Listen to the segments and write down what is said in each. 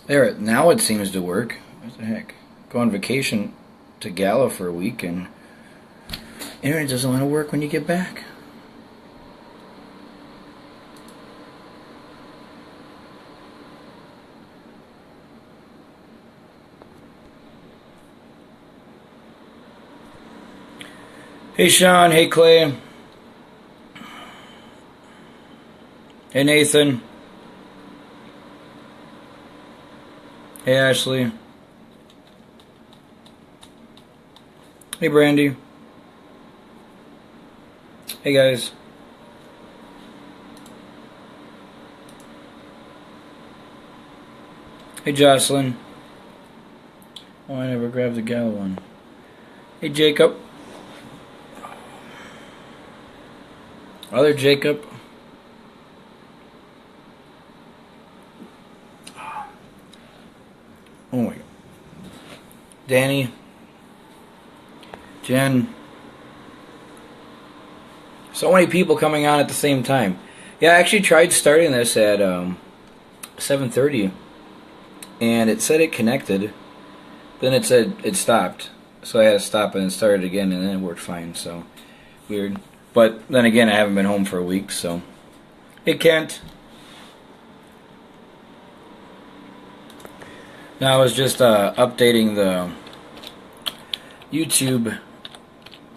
There, now it seems to work. What the heck? Go on vacation to Gala for a week and internet doesn't want to work when you get back. Hey Sean, hey Clay, hey Nathan, hey Ashley, hey Brandy, hey guys. Hey Jocelyn. Oh, I never grabbed the Gala one. Hey Jacob. Other Jacob. Oh my God. Danny. Jen. So many people coming on at the same time. Yeah, I actually tried starting this at 7:30, and it said it connected. Then it said it stopped, so I had to stop and then start it again, and then it worked fine. So weird. But then again, I haven't been home for a week, so. Hey Kent. Now I was just updating the YouTube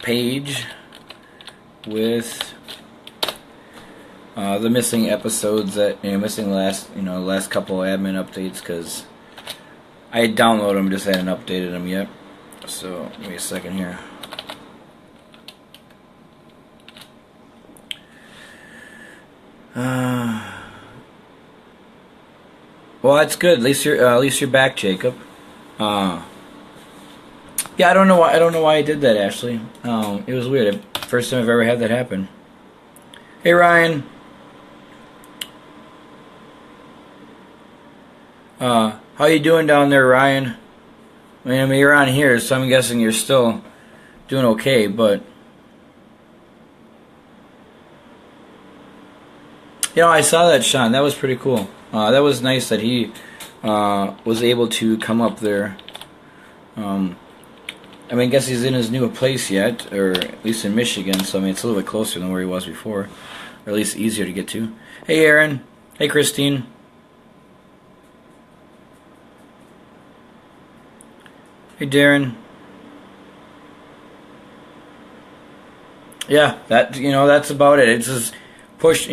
page with the missing episodes that missing last couple of admin updates, because I had downloaded them, just hadn't updated them yet. So give me a second here. Well, that's good. At least you're back, Jacob. Yeah, I don't know why I did that, Ashley. It was weird. First time I've ever had that happen. Hey, Ryan. How you doing down there, Ryan? I mean, you're on here, so I'm guessing you're still doing okay, but I saw that, Sean. That was pretty cool. That was nice that he was able to come up there. I mean, I guess he's in his new place yet, or at least in Michigan, so I mean, it's a little bit closer than where he was before, or at least easier to get to. Hey, Aaron. Hey, Christine. Hey, Darren. Yeah, that's about it. It's just push,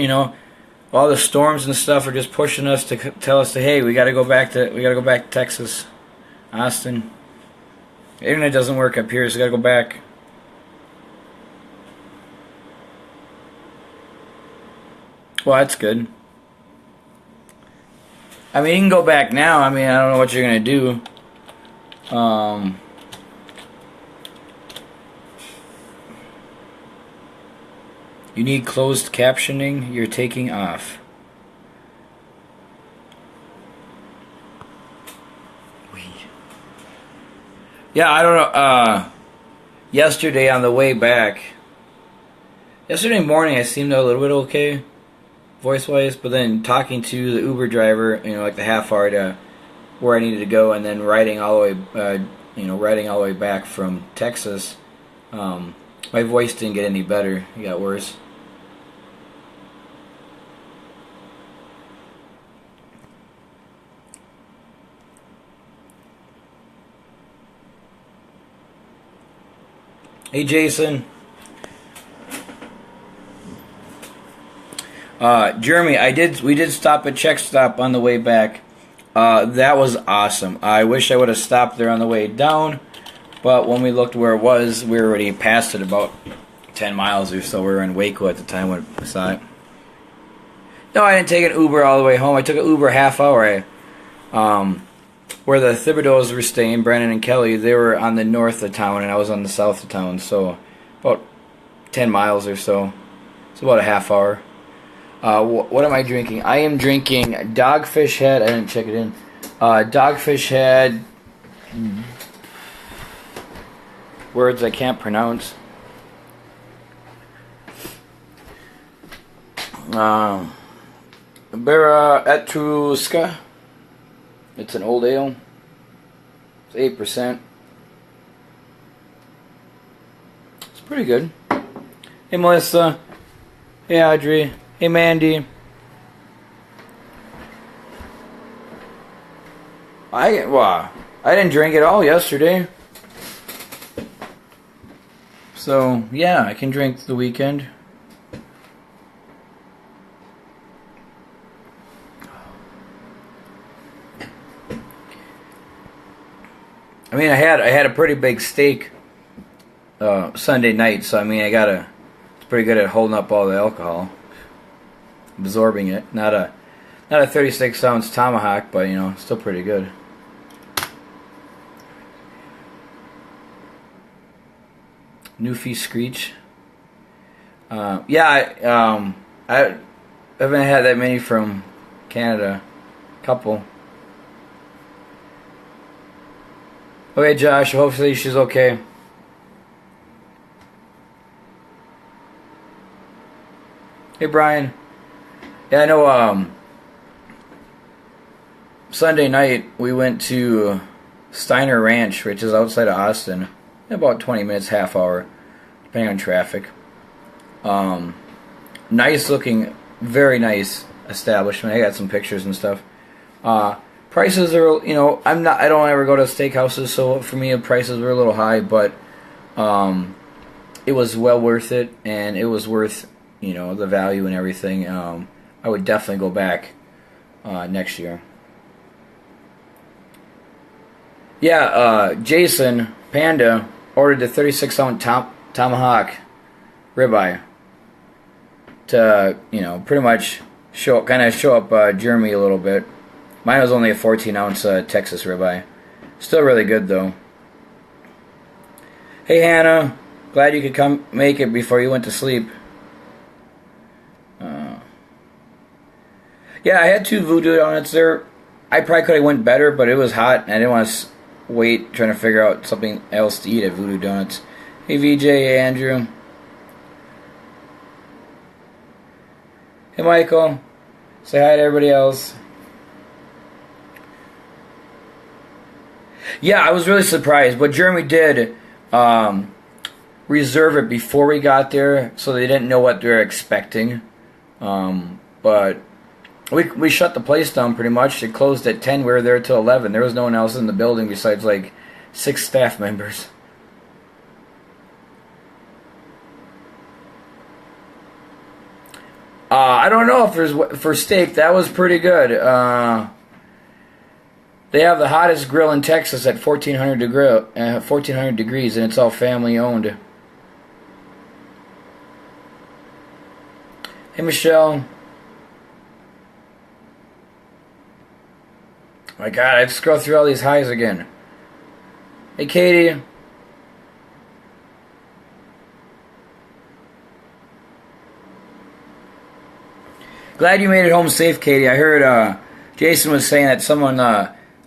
all the storms and stuff are just pushing us to tell us hey, we got to go back to Texas, Austin. The internet doesn't work up here, so we got to go back. Well, that's good. I mean, you can go back now. I mean, I don't know what you're gonna do. You need closed captioning. You're taking off. Yeah, I don't know. Yesterday on the way back, yesterday morning I seemed a little bit okay, voice-wise, but then talking to the Uber driver, like the half hour to where I needed to go, and then riding all the way back from Texas, my voice didn't get any better. It got worse. Hey, Jason. Jeremy, we did stop at Check Stop on the way back. That was awesome. I wish I would have stopped there on the way down, but when we looked where it was, we were already past it about 10 miles or so. We were in Waco at the time when I saw it. No, I didn't take an Uber all the way home. I took an Uber half hour. Where the Thibodeaus were staying, Brandon and Kelly, they were on the north of town, and I was on the south of town, so about 10 miles or so. It's about a half hour. What am I drinking? I am drinking Dogfish Head. I didn't check it in. Dogfish Head. Words I can't pronounce. Bera Etruska. It's an old ale. It's 8%. It's pretty good. Hey Melissa. Hey Audrey. Hey Mandy. I didn't drink it all yesterday. So yeah, I can drink the weekend. I mean, I had a pretty big steak Sunday night, so I mean, it's pretty good at holding up all the alcohol, absorbing it. Not a 36-ounce tomahawk, but you know, still pretty good. Newfie Screech. Yeah, I haven't had that many from Canada. Couple. Okay, Josh. Hopefully she's okay. Hey, Brian. Yeah, I know. Sunday night we went to Steiner Ranch, which is outside of Austin. About 20 minutes, half hour, depending on traffic. Nice looking, very nice establishment. I got some pictures and stuff. Prices are, you know, I don't ever go to steakhouses, so for me the prices were a little high, but it was well worth it, and it was worth, you know, the value and everything. I would definitely go back next year. Yeah, Jason Panda ordered the 36-ounce tomahawk ribeye to, you know, pretty much show up Jeremy a little bit. Mine was only a 14-ounce Texas ribeye. Still really good though. Hey Hannah, glad you could come make it before you went to sleep. Yeah, I had 2 voodoo donuts there. I probably could have went better, but it was hot and I didn't want to wait trying to figure out something else to eat at Voodoo Donuts. Hey VJ, hey Andrew. Hey Michael. Say hi to everybody else. Yeah, I was really surprised. What Jeremy did, reserve it before we got there, so they didn't know what they were expecting. But we shut the place down pretty much. It closed at 10. We were there till 11. There was no one else in the building besides like 6 staff members. I don't know if there's for steak. That was pretty good. They have the hottest grill in Texas at 1400 degrees, and it's all family owned. Hey Michelle. My God, I have to scroll through all these highs again. Hey Katie. Glad you made it home safe, Katie. I heard Jason was saying that someone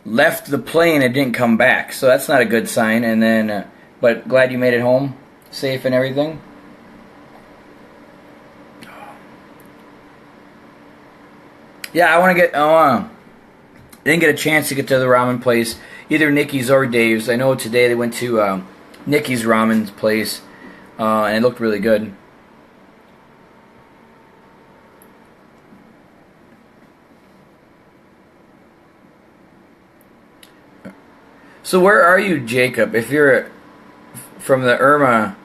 left the plane and didn't come back, so that's not a good sign. And then, but glad you made it home safe and everything. Yeah, I want to get. Didn't get a chance to get to the ramen place, either Nikki's or Dave's. I know today they went to Nikki's ramen place, and it looked really good. So where are you, Jacob? If you're from the Irma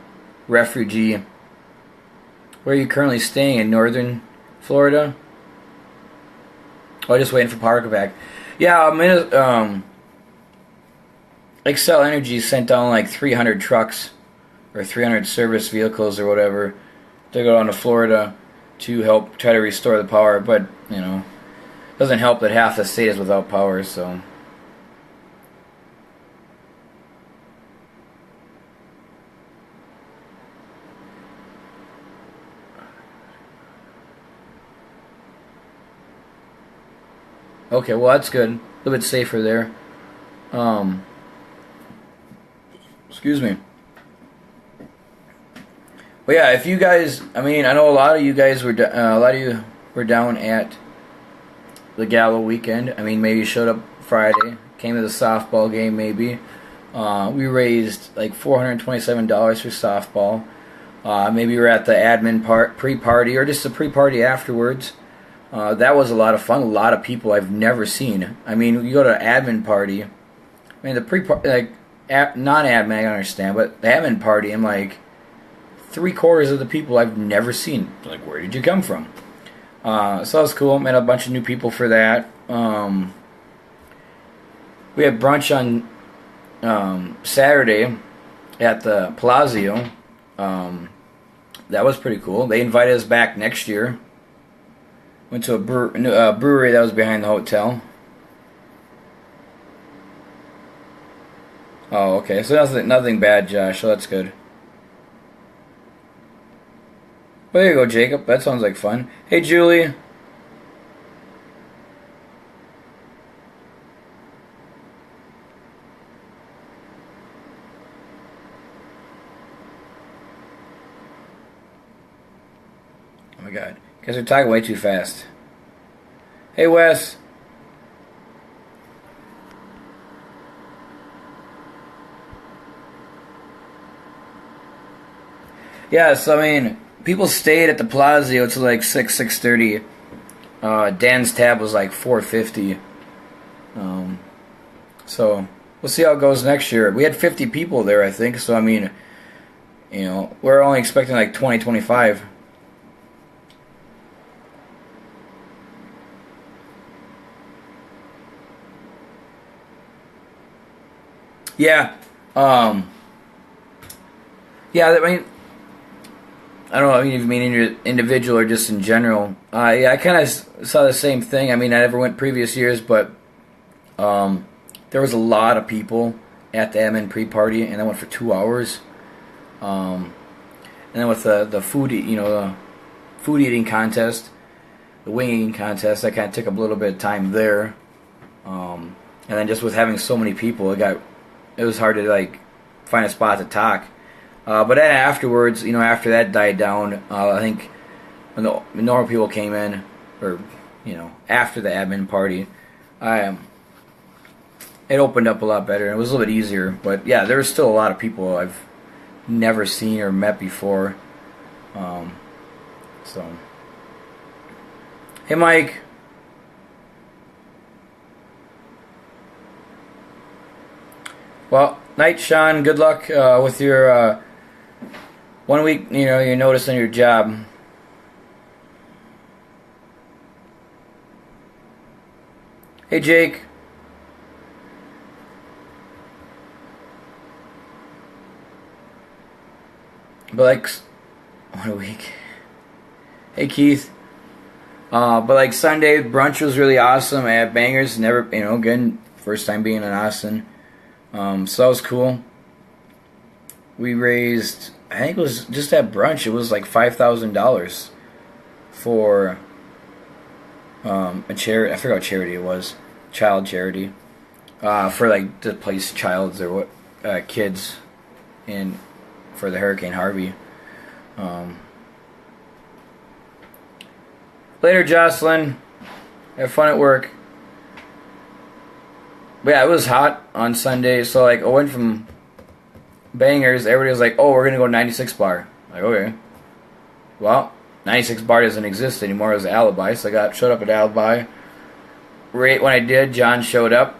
refugee, where are you currently staying? In northern Florida? Oh, just waiting for power to come back. Yeah, Excel Energy sent down like 300 trucks or 300 service vehicles or whatever to go down to Florida to help try to restore the power. But, you know, it doesn't help that half the state is without power, so. Okay, well that's good. A little bit safer there. Excuse me. But yeah, if you guys, I mean, I know a lot of you guys were, a lot of you were down at the gala weekend. I mean, maybe showed up Friday, came to the softball game maybe. We raised like $427 for softball. Maybe we were at the admin pre-party or just the pre-party afterwards. That was a lot of fun. A lot of people I've never seen. I mean, you go to an admin party. I mean, the pre-party, like non-admin, I understand, but the admin party, I'm like 3/4 of the people I've never seen. Like, where did you come from? So that was cool. Met a bunch of new people for that. We had brunch on Saturday at the Palazzo. That was pretty cool. They invited us back next year. Went to a brewery that was behind the hotel. Oh, okay. So nothing bad, Josh. So that's good. Well, there you go, Jacob. That sounds like fun. Hey, Julie. Oh my God. You guys are talking way too fast. Hey, Wes. Yeah, so I mean, people stayed at the Palazzo till like 6:30. Dan's tab was like 4:50. So we'll see how it goes next year. We had 50 people there, I think. So I mean, we're only expecting like 20, 25. Yeah. Yeah, I mean, I don't know. I mean, if you mean individual or just in general. Yeah, I kind of saw the same thing. I mean, I never went previous years, but there was a lot of people at the admin pre-party, and I went for 2 hours. And then with the food, the food eating contest, the wing eating contest, that kind of took up a little bit of time there. And then just with having so many people, it was hard to like find a spot to talk. But then afterwards, after that died down, I think when the normal people came in, or after the admin party, it opened up a lot better. It was a little bit easier. But yeah, there was still a lot of people I've never seen or met before. So, hey, Mike. Well, night, Sean. Good luck with your 1 week. Your notice on your job. Hey, Jake. But like 1 week. Hey, Keith. But like Sunday brunch was really awesome at Bangers. Never, again, first time being in Austin. So that was cool. We raised, I think it was just at brunch, it was like $5,000 for a charity. I forgot what charity it was. Child charity. For like to place childs or kids in for the Hurricane Harvey. Later, Jocelyn. Have fun at work. But yeah, it was hot on Sunday, so like I went from Bangers, everybody was like, oh, we're gonna go 96 bar. Like, okay. Well, 96 bar doesn't exist anymore as an alibi, so I showed up at Alibi. Right when I did, John showed up.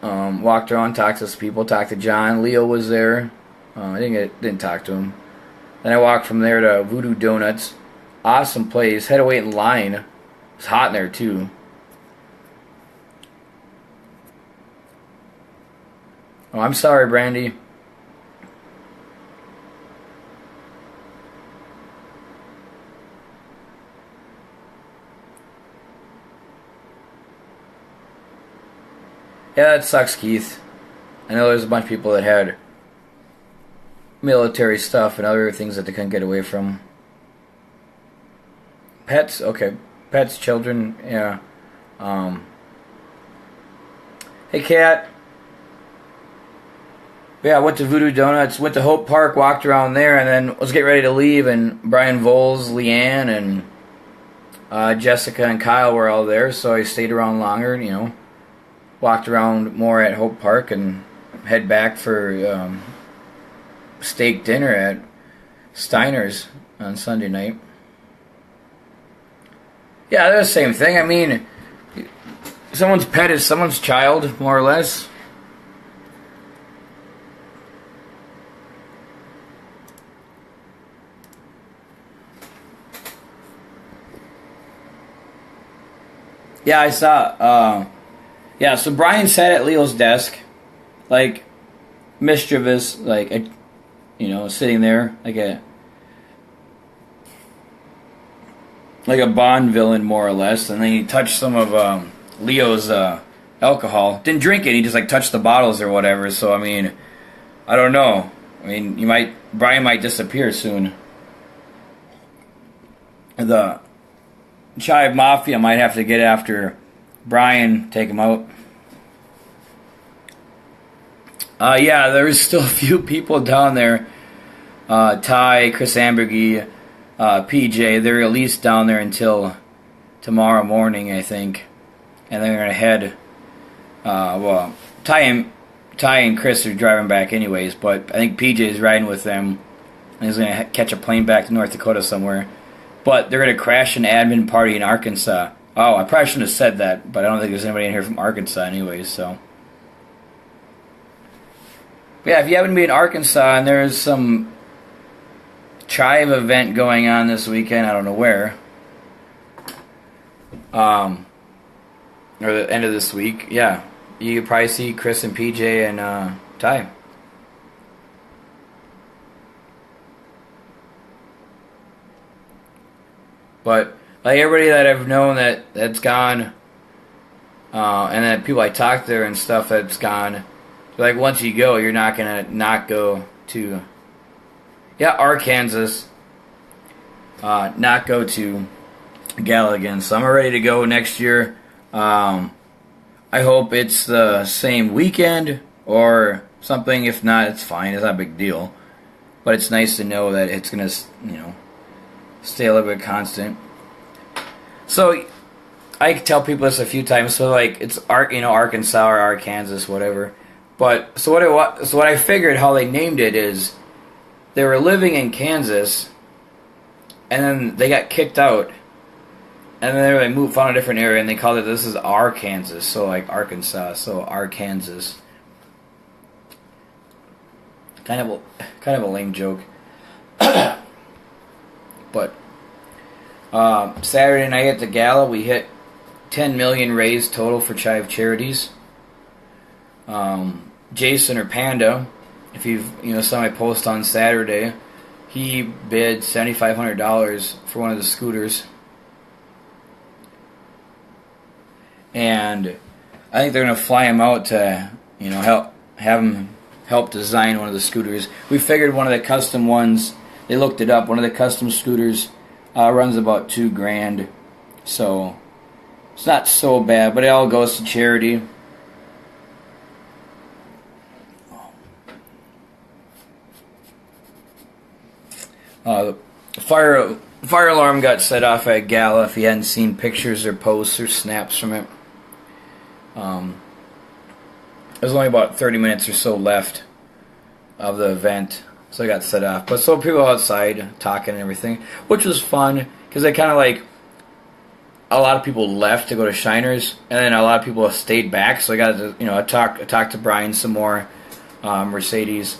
Walked around, talked to some people, talked to John. Leo was there. I didn't talk to him. Then I walked from there to Voodoo Donuts. Awesome place. Had to wait in line. It was hot in there too. Oh, I'm sorry, Brandy. Yeah, that sucks, Keith. I know there's a bunch of people that had military stuff and other things that they couldn't get away from. Pets, okay. Pets, children, yeah. Hey, Kat. Yeah, I went to Voodoo Donuts, went to Hope Park, walked around there, and then was getting ready to leave, and Brian Voles, Leanne, and Jessica and Kyle were all there, so I stayed around longer. You know, walked around more at Hope Park and head back for steak dinner at Steiner's on Sunday night. Yeah, they're the same thing. I mean, someone's pet is someone's child, more or less. Yeah, I saw. Yeah, so Brian sat at Leo's desk, like mischievous, like sitting there like a Bond villain, more or less. And then he touched some of Leo's alcohol. Didn't drink it. He just like touched the bottles or whatever. So I mean, I don't know. I mean, Brian might disappear soon. The Chive Mafia might have to get after Brian, take him out. Yeah, there's still a few people down there. Ty, Chris Ambergy, PJ, they're at least down there until tomorrow morning, I think. And they're going to head. Well, Ty and Chris are driving back anyways, but I think PJ is riding with them. And he's going to catch a plane back to North Dakota somewhere. But they're going to crash an admin party in Arkansas. Oh, I probably shouldn't have said that, but I don't think there's anybody in here from Arkansas anyways, so. Yeah, if you happen to be in Arkansas and there's some Chive event going on this weekend, I don't know where, or the end of this week, yeah, you could probably see Chris and PJ and Ty. But like everybody that I've known that's gone, and that people I talked to and stuff that's gone, like once you go, you're not gonna not go to, Arkansas, not go to Gala again. So I'm ready to go next year. I hope it's the same weekend or something. If not, it's fine. It's not a big deal. But it's nice to know that it's gonna, stay a little bit constant. So I tell people this a few times. So like it's Arkansas or Arkansas, whatever. But so what I figured how they named it is they were living in Kansas, and then they got kicked out, and then they found a different area, and they called it this is Arkansas. So like Arkansas, so Arkansas. Kind of a lame joke. But Saturday night at the gala, we hit 10 million raised total for Chive charities. Jason or Panda, if you've saw my post on Saturday, he bid $7,500 for one of the scooters, and I think they're gonna fly him out to have him help design one of the scooters. We figured one of the custom ones. They looked it up. One of the custom scooters runs about $2,000, so it's not so bad. But it all goes to charity. The fire alarm got set off at Gala. If you hadn't seen pictures or posts or snaps from it, there's only about 30 minutes or so left of the event, so it got set off. But so people outside talking and everything, which was fun because they kind of like a lot of people left to go to Shiners, and then a lot of people stayed back. So I got to talk to Brian some more. Mercedes.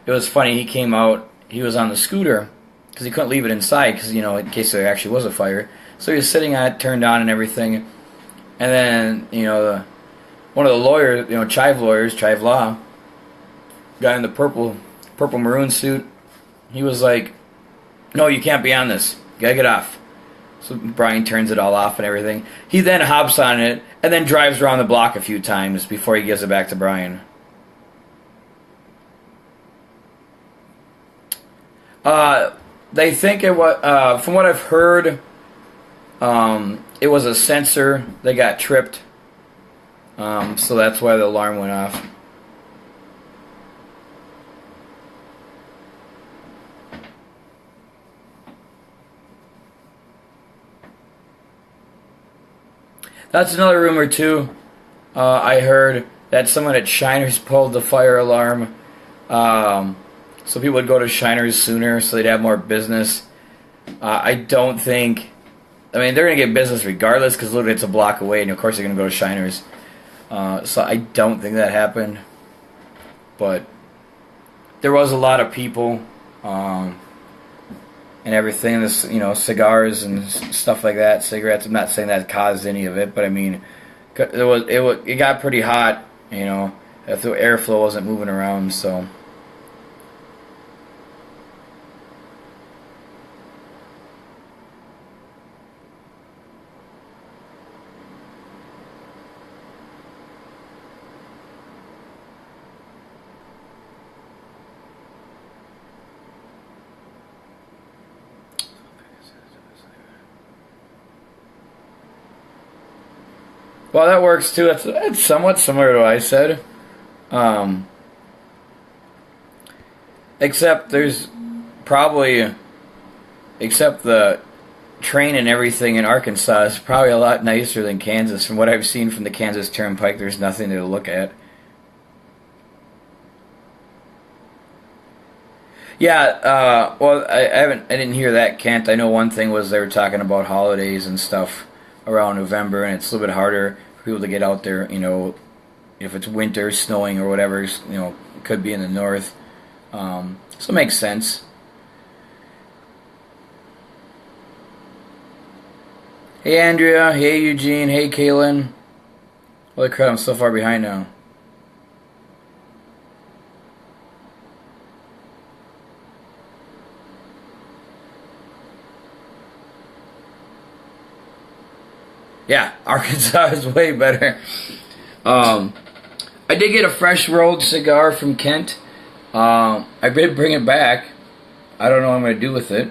It was funny. He came out. He was on the scooter because he couldn't leave it inside because in case there actually was a fire. So he was sitting on it, turned on and everything. And then one of the lawyers, Chive lawyers, Chive Law, guy in the purple maroon suit, he was like, "No, you can't be on this. You gotta get off." So Brian turns it all off and everything. He then hops on it and then drives around the block a few times before he gives it back to Brian. They think it was, from what I've heard, it was a sensor that got tripped. So that's why the alarm went off. That's another rumor too. I heard that someone at Shiners pulled the fire alarm, so people would go to Shiners sooner, so they'd have more business. I don't think. I mean, they're gonna get business regardless, because literally it's a block away, and of course they're gonna go to Shiners. So I don't think that happened, but there was a lot of people. And everything, this, cigars and stuff like that, cigarettes. I'm not saying that caused any of it, but I mean, it got pretty hot, if the airflow wasn't moving around, so. Well, that works too. It's somewhat similar to what I said. Except there's probably, except the train and everything in Arkansas is probably a lot nicer than Kansas. From what I've seen from the Kansas Turnpike, there's nothing to look at. Yeah, well, I didn't hear that, Kent. I know one thing was they were talking about holidays and stuff around November, and it's a little bit harder for people to get out there, if it's winter, snowing, or whatever, it could be in the north. So it makes sense. Hey, Andrea. Hey, Eugene. Hey, Kaylin. Holy crap, I'm so far behind now. Yeah, Arkansas is way better. I did get a fresh rolled cigar from Kent. I did bring it back. I don't know what I'm going to do with it.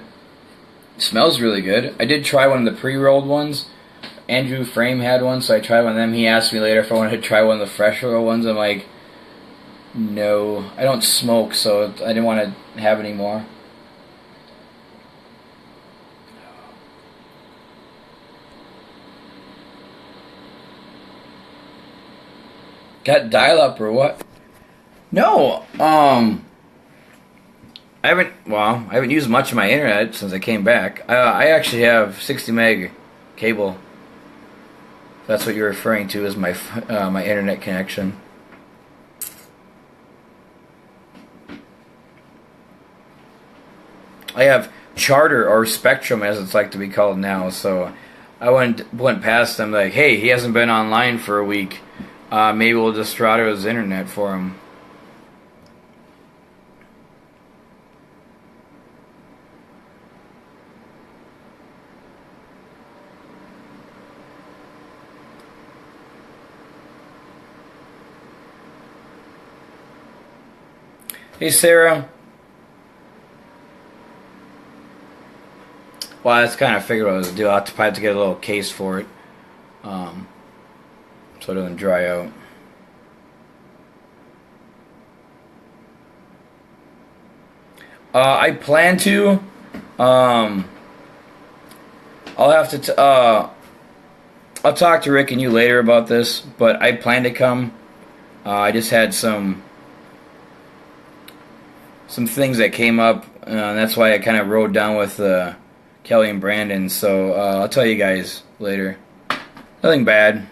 It smells really good. I did try one of the pre-rolled ones. Andrew Frame had one, so I tried one of them. He asked me later if I wanted to try one of the fresh rolled ones. I'm like, no. I don't smoke, so I didn't want to have any more. Got dial-up or what? No. I haven't used much of my internet since I came back. I actually have 60 meg cable. That's what you're referring to as my my internet connection. I have Charter, or Spectrum as it's like to be called now. So I went past them like, hey, he hasn't been online for a week. Maybe we'll just throttle his internet for him. Hey, Sarah. Well, that's kind of figured what I was doing. I'll have to get a little case for it. So it doesn't dry out. I plan to. I'll have to. I'll talk to Rick and you later about this, but I plan to come. I just had some things that came up, and that's why I kind of rode down with Kelly and Brandon. So I'll tell you guys later. Nothing bad.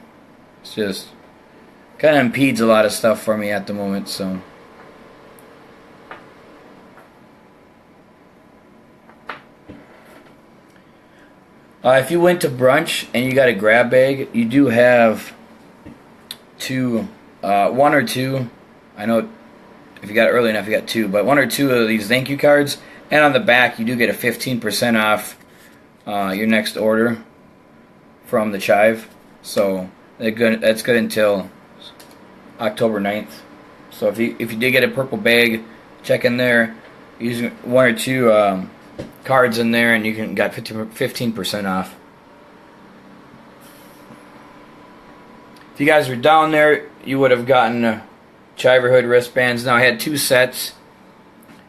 It's just kind of impedes a lot of stuff for me at the moment, so. If you went to brunch and you got a grab bag, you do have one or two. I know if you got it early enough, you got two, but one or two of these thank you cards. And on the back, you do get a 15% off your next order from the Chive. So that's good until October 9th. So if you did get a purple bag, check in there. Use one or two cards in there, and you got 15% off. If you guys were down there, you would have gotten Chiverhood wristbands. Now I had two sets.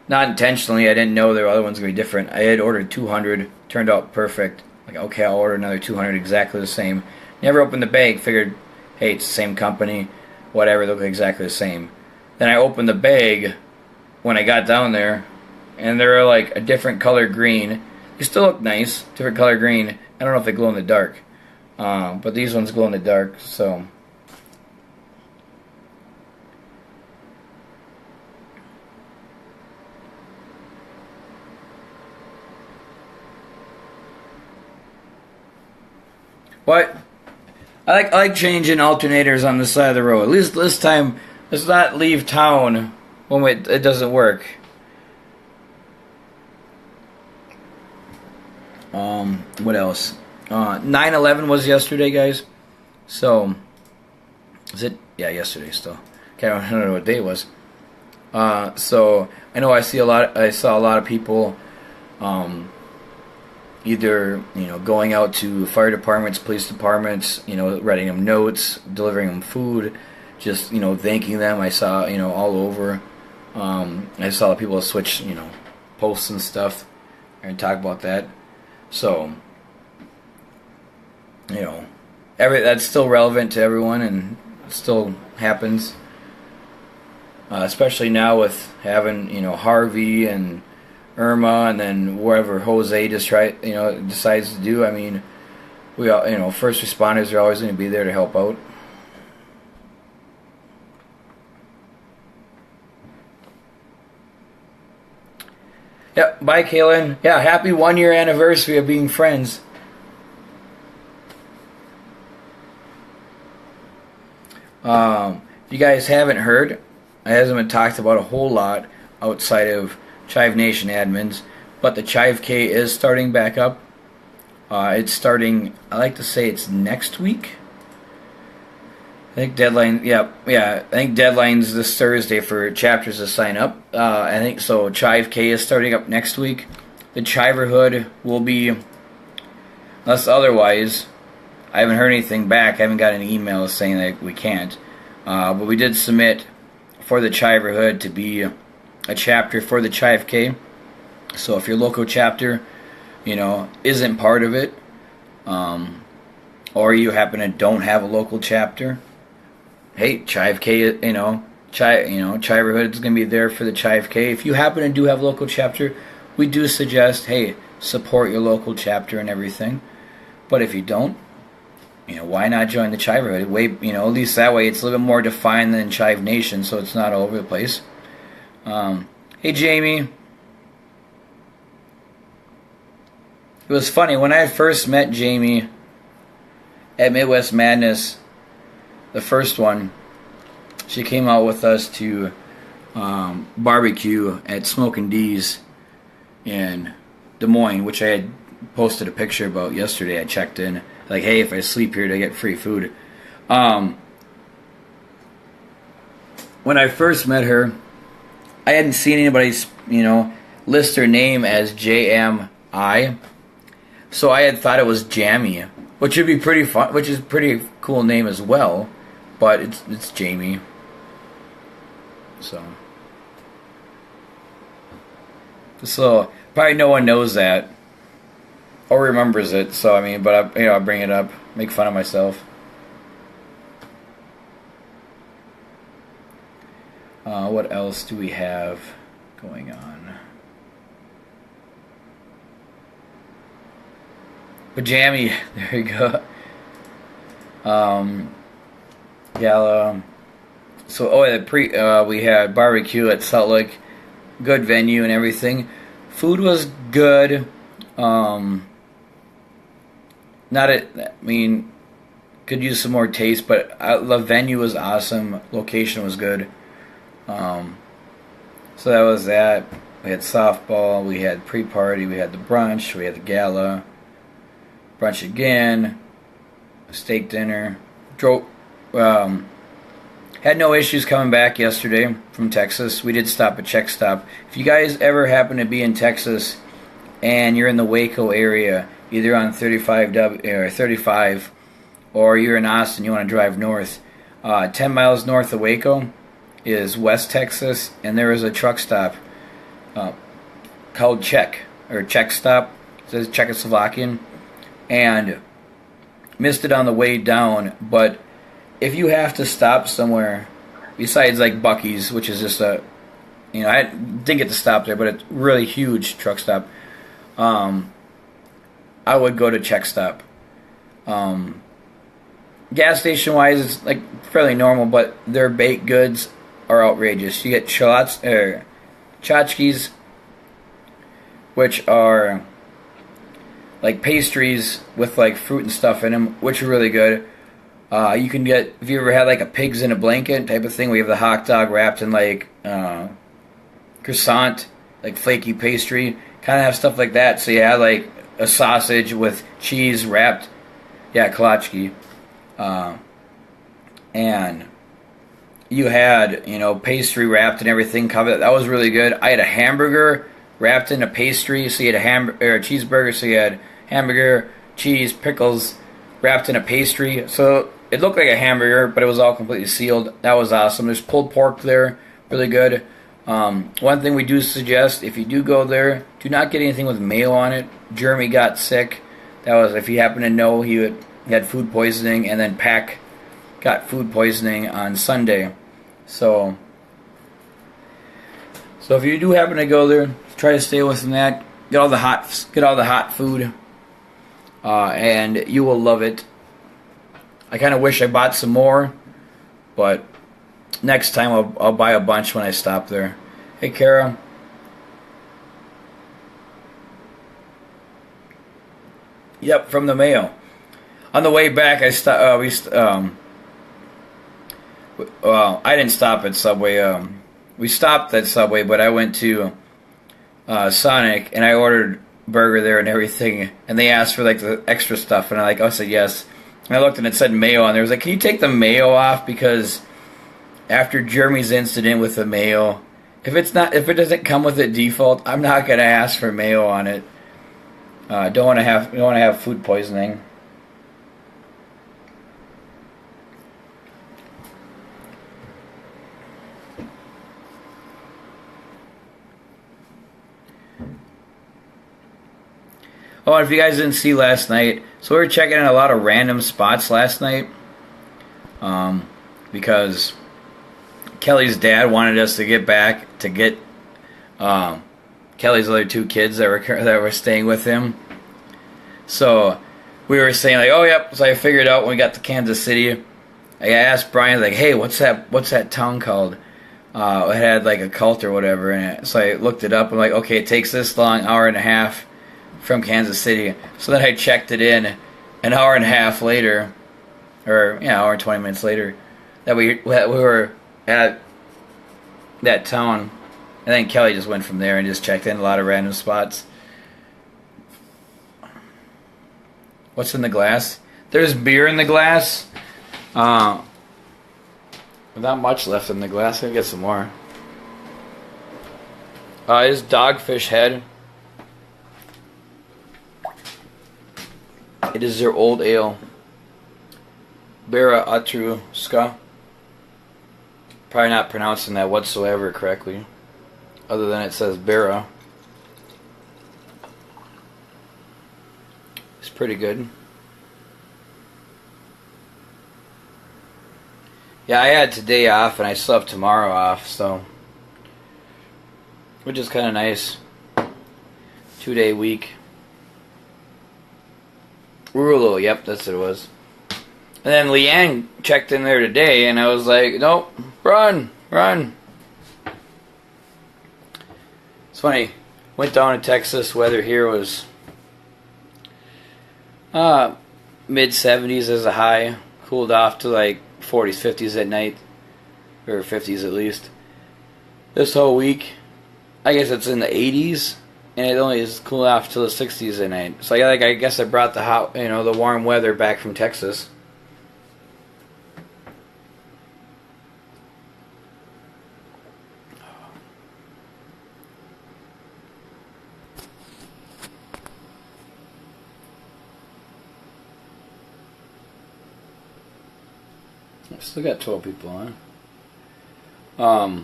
Not intentionally, I didn't know the other ones were going to be different. I had ordered 200, turned out perfect. Like, okay, I'll order another 200 exactly the same. Never opened the bag. Figured, hey, it's the same company, whatever. They look exactly the same. Then I opened the bag when I got down there, and they're like a different color green. They still look nice, different color green. I don't know if they glow in the dark, but these ones glow in the dark. So. What? I like changing alternators on the side of the road. At least this time, let's not leave town when it doesn't work. What else? 9/11 was yesterday, guys. So, is it? Yeah, yesterday still. I don't know what day it was. So I know I saw a lot of people. Either going out to fire departments, police departments, writing them notes, delivering them food, just thanking them. I saw all over. I saw people switch posts and stuff and talk about that. So that's still relevant to everyone and it still happens. Especially now with having Harvey and Irma, and then wherever Jose decides to do. I mean, we all, first responders are always going to be there to help out. Yeah, bye, Kaylin. Yeah, happy 1-year anniversary of being friends. If you guys haven't heard, it hasn't been talked about a whole lot outside of Chive Nation admins, but the Chive K is starting back up. It's starting, I like to say it's next week. I think deadline, I think deadline's this Thursday for chapters to sign up. I think so. Chive K is starting up next week. The Chiverhood will be, unless otherwise, I haven't heard anything back. I haven't got any emails saying that we can't. But we did submit for the Chiverhood to be a chapter for the Chive K. So if your local chapter, isn't part of it, or you happen to don't have a local chapter, hey, Chive K, Chiverhood is going to be there for the Chive K. If you happen to do have a local chapter, we do suggest, hey, support your local chapter and everything. But if you don't, why not join the Chiverhood? At least that way it's a little bit more defined than Chive Nation, so it's not all over the place. Hey, Jamie. It was funny when I first met Jamie at Midwest Madness, the first one. She came out with us to barbecue at Smokin' D's in Des Moines, which I had posted a picture about yesterday. I checked in, like, hey, if I sleep here, do I get free food? When I first met her, I hadn't seen anybody, list her name as JMI, so I had thought it was Jamie, which would be pretty fun, which is a pretty cool name as well, but it's Jamie. So probably no one knows that or remembers it. So I mean, but I bring it up, make fun of myself. What else do we have going on? Pajami, there you go. Gala. So we had barbecue at Salt Lake, good venue and everything. Food was good. Could use some more taste, but the venue was awesome. Location was good. So that was that. We had softball, we had pre-party, we had the brunch, we had the gala, brunch again, steak dinner. Had no issues coming back yesterday from Texas. We did stop at Check Stop. If you guys ever happen to be in Texas and you're in the Waco area, either on 35 or you're in Austin, you want to drive north, 10 miles north of Waco is West Texas, and there is a truck stop called Check Stop. It says Czechoslovakian, and missed it on the way down. But if you have to stop somewhere, besides like Buc-ee's, which is just a, I didn't get to stop there, but it's really huge truck stop. I would go to Check Stop. Gas station wise, it's like fairly normal, but their baked goods are outrageous. You get tchotchkes, which are like pastries with like fruit and stuff in them, which are really good. You can get, if you ever had like a pigs in a blanket type of thing, we have the hot dog wrapped in like croissant, like flaky pastry, kind of have stuff like that. So you had like a sausage with cheese wrapped, kolachki, and you had pastry wrapped and everything covered. That was really good. I had a hamburger wrapped in a pastry, so you had a cheeseburger, so you had hamburger, cheese, pickles wrapped in a pastry. So it looked like a hamburger, but it was all completely sealed. That was awesome. There's pulled pork there, really good. One thing we do suggest, if you do go there, do not get anything with mayo on it. Jeremy got sick. That was, if you happen to know, he had food poisoning, and then Pack got food poisoning on Sunday. So if you do happen to go there, try to stay away from that. Get all the hot food, and you will love it. I kind of wish I bought some more, but next time I'll buy a bunch when I stop there. Hey, Kara. Yep, from the mail. On the way back, I didn't stop at Subway. We stopped at Subway, but I went to Sonic and I ordered burger there and everything. And they asked for like the extra stuff, and I said yes. And I looked and it said mayo on there. I was like, "Can you take the mayo off?" Because after Jeremy's incident with the mayo, if it doesn't come with it default, I'm not gonna ask for mayo on it. Don't want to have food poisoning. Oh, and if you guys didn't see last night, so we were checking in a lot of random spots last night, because Kelly's dad wanted us to get back to get Kelly's other two kids that were staying with him. So we were saying like, oh yep. So I figured out when we got to Kansas City, I asked Brian like, hey, what's that town called? It had like a cult or whatever in it. So I looked it up. I'm like, okay, it takes this long, hour and a half from Kansas City. So then I checked it in an hour and a half later, or hour and 20 minutes later, that we were at that town. And then Kelly just went from there and just checked in a lot of random spots. What's in the glass? There's beer in the glass. Not much left in the glass. I'll get some more. It's Dogfish Head. It is their old ale. Bera Atruska. Probably not pronouncing that whatsoever correctly, other than it says Bera. It's pretty good. Yeah, I had today off and I still have tomorrow off, so which is kind of nice. 2-day week. Rulo, yep, that's what it was. And then Leanne checked in there today, and I was like, nope, run. It's funny. Went down to Texas. Weather here was mid-70s as a high. Cooled off to like 40s, 50s at night. Or 50s at least. This whole week, I guess it's in the 80s. And it only is cool off till the 60s at night. So I guess I brought the hot, the warm weather back from Texas. Still got 12 people on. I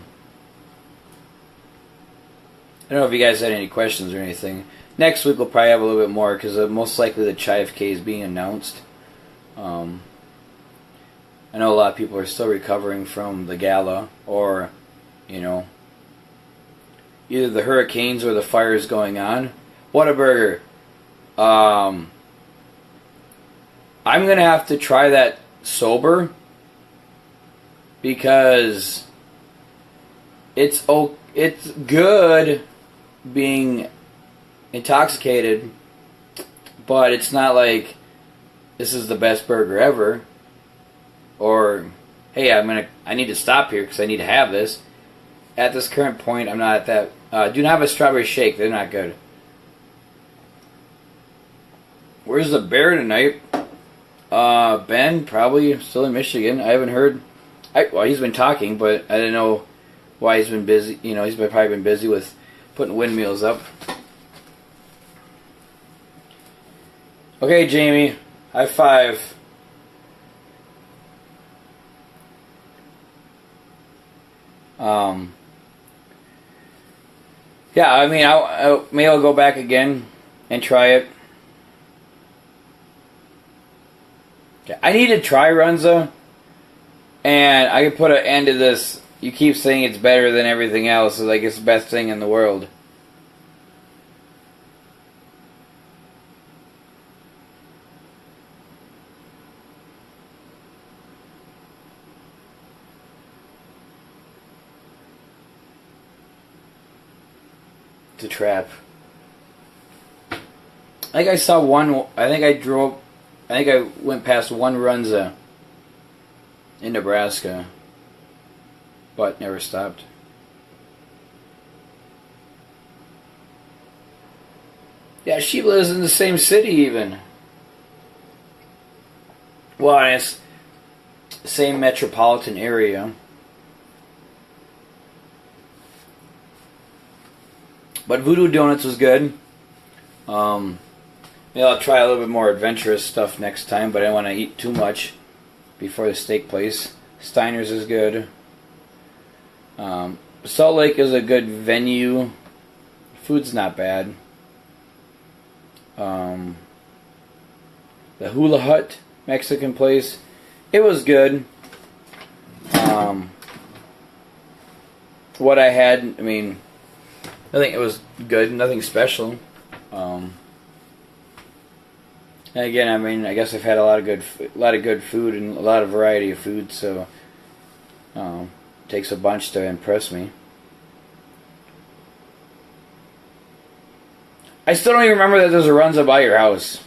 don't know if you guys had any questions or anything. Next week we'll probably have a little bit more because most likely the Chive K is being announced. Um, I know a lot of people are still recovering from the gala, or, you know, either the hurricanes or the fires going on. Whataburger. I'm going to have to try that sober because it's good being intoxicated, but it's not like this is the best burger ever, or hey, I need to stop here because I need to have this. At this current point, I'm not at that. Do not have a strawberry shake; they're not good. Where's the bear tonight? Ben, probably still in Michigan. I haven't heard. Well, he's been talking, but I didn't know why he's been busy. You know, probably been busy with putting windmills up. Okay, Jamie. High five. Yeah, I mean, maybe I'll go back again and try it. Okay, I need to try Runza, and I can put an end to this. You keep saying it's better than everything else, like it's the best thing in the world. It's a trap. I think I saw one. I think I went past one Runza in Nebraska, but never stopped. Yeah, she lives in the same city even. Well, it's the same metropolitan area. But Voodoo Donuts was good. Maybe I'll try a little bit more adventurous stuff next time, but I don't want to eat too much before the steak place. Steiner's is good. Salt Lake is a good venue. Food's not bad. The Hula Hut Mexican place, it was good. What I had, I mean, I think it was good, nothing special. And again, I mean, I guess I've had a lot of good food and a lot of variety of food, so it takes a bunch to impress me. I still don't even remember that there's a Runza by your house.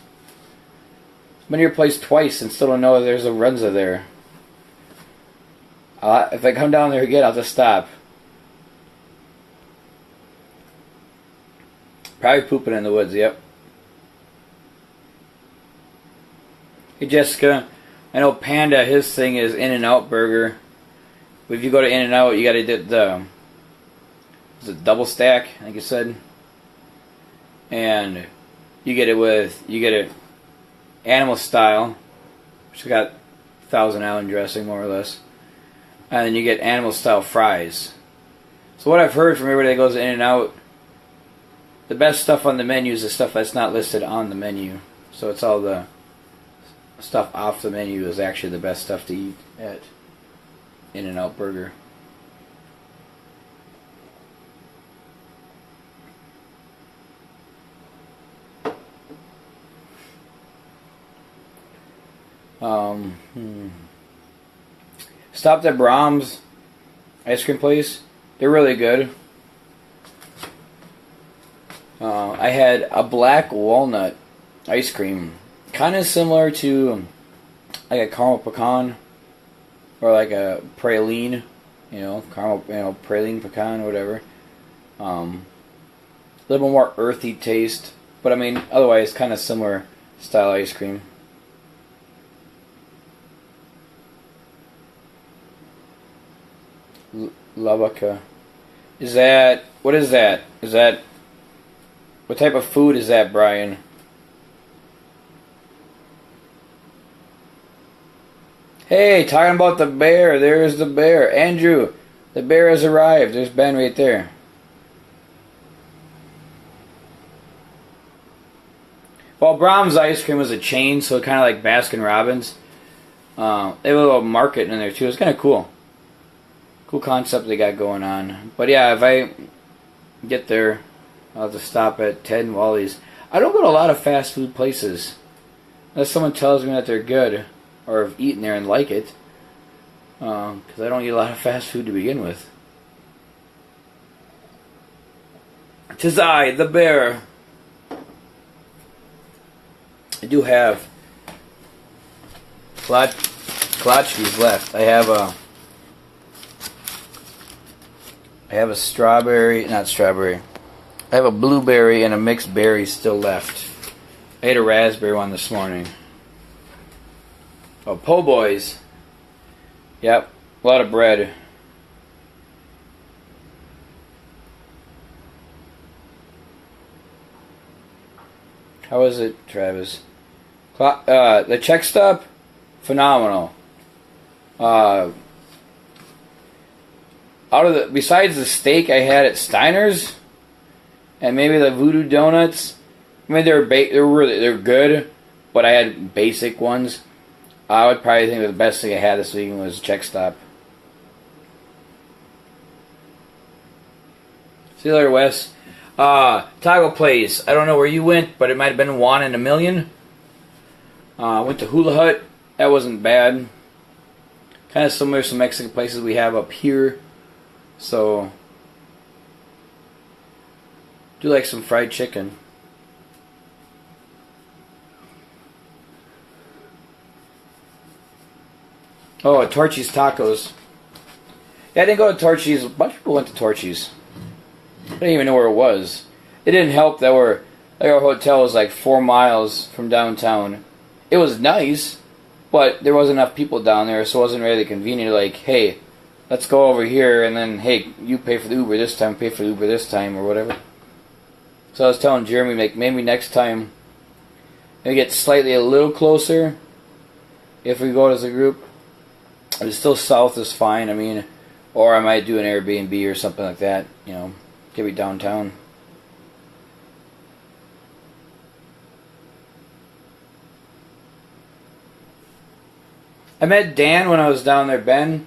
I've been to your place twice and still don't know that there's a Runza there. If I come down there again, I'll just stop. Probably pooping in the woods, yep. Hey Jessica, I know Panda, his thing is In-N-Out Burger. But if you go to In-N-Out, you gotta do is it double stack, I think you said? And you get it animal style, which got 1,000 Allen dressing more or less. And then you get animal style fries. So what I've heard from everybody that goes to In-N-Out, the best stuff on the menu is the stuff that's not listed on the menu. So it's all the stuff off the menu is actually the best stuff to eat at In-N-Out Burger. Stopped at Brahms ice cream place. They're really good. I had a black walnut ice cream, kind of similar to like a caramel pecan or like a praline, caramel, praline pecan, whatever. A little more earthy taste, but I mean, otherwise, kind of similar style ice cream. Lavaca. What is that? What type of food is that, Brian? Hey, talking about the bear. There's the bear. Andrew, the bear has arrived. There's Ben right there. Well, Brahms ice cream was a chain, so kind of like Baskin Robbins. They have a little market in there too. It's kind of cool. Cool concept they got going on. But yeah, if I get there, I'll have to stop at Ted and Wally's. I don't go to a lot of fast food places unless someone tells me that they're good or have eaten there and like it. Because I don't eat a lot of fast food to begin with. 'Tis I, the bear. I do have Klatchkis left. I have a strawberry, not strawberry. I have a blueberry and a mixed berry still left. I ate a raspberry one this morning. Oh, po' boys. Yep, a lot of bread. How is it, Travis? The Czech stop, phenomenal. Besides the steak I had at Steiner's, and maybe the Voodoo Donuts. I mean, they're good, but I had basic ones. I would probably think the best thing I had this weekend was Czech Stop. See you later, Wes. Taco Place. I don't know where you went, but it might have been one in a million. Went to Hula Hut. That wasn't bad. Kind of similar to some Mexican places we have up here. So, do like some fried chicken. Oh, Torchy's Tacos. Yeah, I didn't go to Torchy's. A bunch of people went to Torchy's. I didn't even know where it was. It didn't help that our hotel was like 4 miles from downtown. It was nice, but there wasn't enough people down there, so it wasn't really convenient. Like, hey, let's go over here, and then, hey, you pay for the Uber this time, pay for the Uber this time, or whatever. So I was telling Jeremy, like, maybe next time, maybe get slightly a little closer if we go as a group. If it's still south is fine, I mean, or I might do an Airbnb or something like that, you know, get me downtown. I met Dan when I was down there, Ben.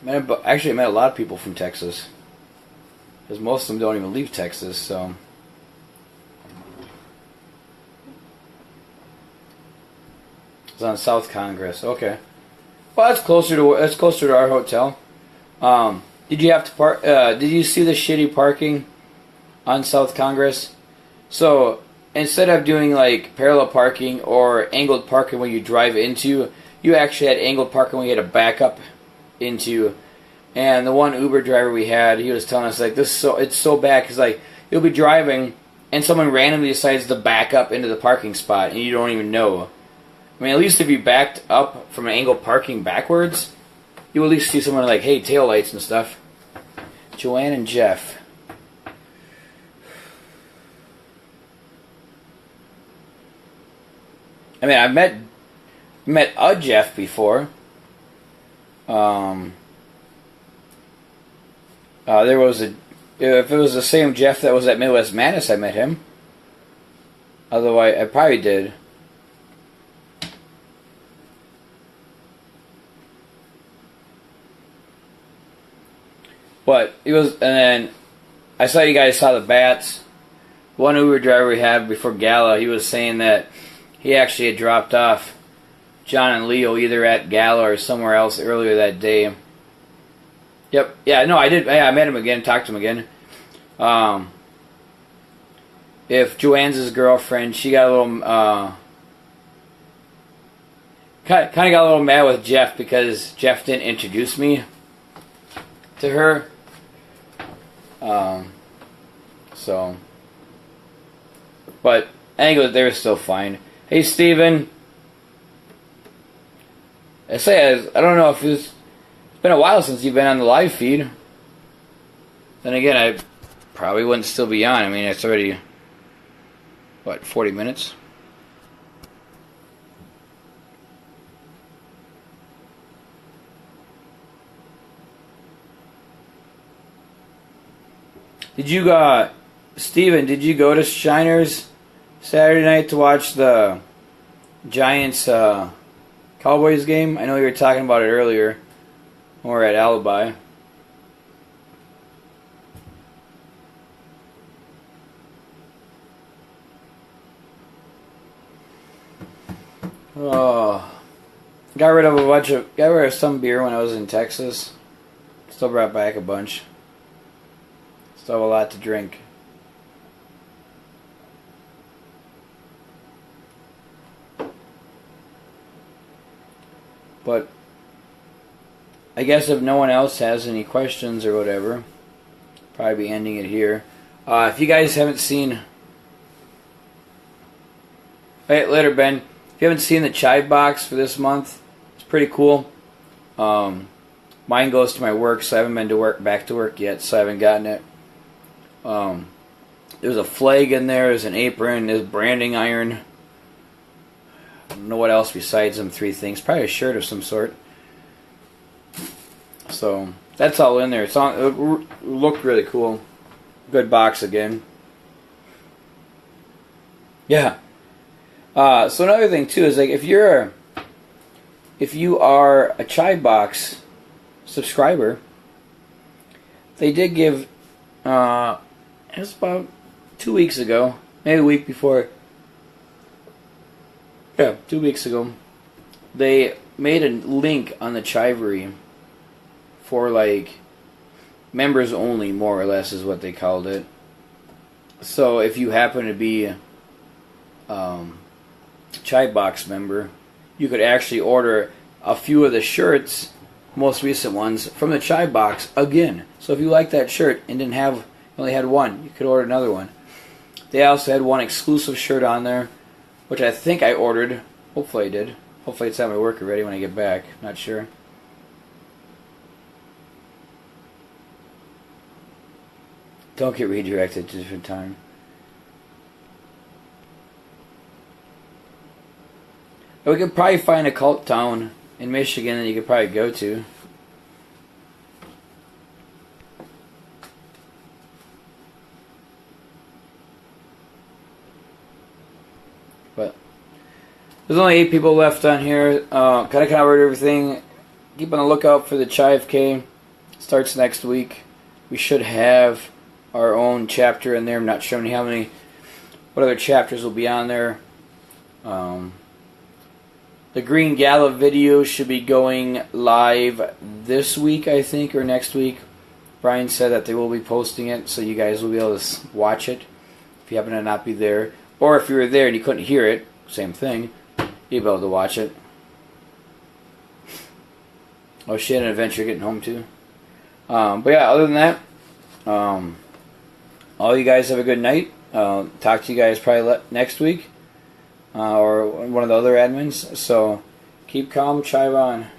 Actually, I met a lot of people from Texas. Because most of them don't even leave Texas, so. It's on South Congress. Okay. Well, that's closer to our hotel. Did you have to park? Did you see the shitty parking on South Congress? So instead of doing like parallel parking or angled parking when you drive into, you actually had angled parking when you had to back up into. And the one Uber driver we had, he was telling us like it's so bad because like you'll be driving and someone randomly decides to back up into the parking spot and you don't even know. I mean, at least if you backed up from an angle parking backwards, you at least see someone like, hey, taillights and stuff. Joanne and Jeff. I mean, I've met a Jeff before. There was if it was the same Jeff that was at Midwest Madness, I met him. Otherwise, I probably did. But it was, and then I saw you guys saw the bats. One Uber driver we had before Gala, he was saying that he actually had dropped off John and Leo either at Gala or somewhere else earlier that day. Yep. Yeah, no, I did. Yeah, I met him again, talked to him again. If Joanne's his girlfriend, she got a little, kind of got a little mad with Jeff because Jeff didn't introduce me to her. So, but I think they were still fine. Hey, Steven. I don't know if it's been a while since you've been on the live feed. Then again, I probably wouldn't still be on. I mean, it's already, 40 minutes? Did you, Steven, did you go to Shiner's Saturday night to watch the Giants Cowboys game. I know you were talking about it earlier when we were at Alibi. Oh, got rid of some beer when I was in Texas. Still brought back a bunch. Still have a lot to drink. But I guess if no one else has any questions or whatever, probably be ending it here. If you guys haven't seen, hey, later Ben. If you haven't seen the Chive box for this month, it's pretty cool. Mine goes to my work, so I haven't been back to work yet, so I haven't gotten it. There's a flag in there, there's an apron, there's branding iron. I don't know what else besides them three things. Probably a shirt of some sort. So that's all in there. It looked really cool. Good box again. Yeah. So another thing too is like if you are a Chive Box subscriber, they did give it was about 2 weeks ago, maybe a week before. Yeah, 2 weeks ago, they made a link on the Chivery for like members only, more or less, is what they called it. So if you happen to be Chive Box member, you could actually order a few of the shirts, most recent ones, from the Chive Box again. So if you like that shirt and only had one, you could order another one. They also had one exclusive shirt on there, which I think I ordered. Hopefully I did. Hopefully it's at my work already when I get back. Not sure. Don't get redirected to a different time. We could probably find a cult town in Michigan that you could probably go to. But there's only 8 people left on here. Kind of covered everything. Keep on the lookout for the Chive K. Starts next week. We should have our own chapter in there. I'm not sure what other chapters will be on there. The Green Gala video should be going live this week, I think, or next week. Brian said that they will be posting it, so you guys will be able to watch it if you happen to not be there. Or if you were there and you couldn't hear it, same thing, you'll be able to watch it. Oh, she had an adventure getting home, too. But yeah, other than that, all you guys have a good night. Talk to you guys probably next week. Or one of the other admins. So keep calm, chive on.